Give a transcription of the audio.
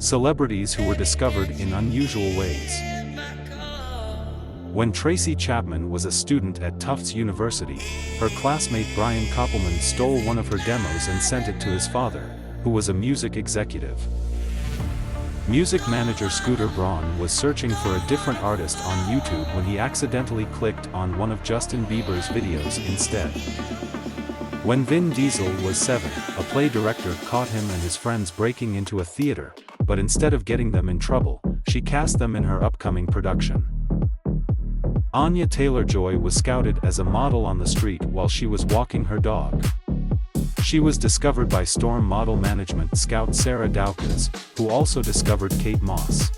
Celebrities who were discovered in unusual ways. When Tracy Chapman was a student at Tufts University, her classmate Brian Koppelman stole one of her demos and sent it to his father, who was a music executive. Music manager Scooter Braun was searching for a different artist on YouTube when he accidentally clicked on one of Justin Bieber's videos instead. When Vin Diesel was 7, a play director caught him and his friends breaking into a theater, but instead of getting them in trouble, she cast them in her upcoming production. Anya Taylor-Joy was scouted as a model on the street while she was walking her dog. She was discovered by Storm Model Management scout Sarah Dowkins, who also discovered Kate Moss.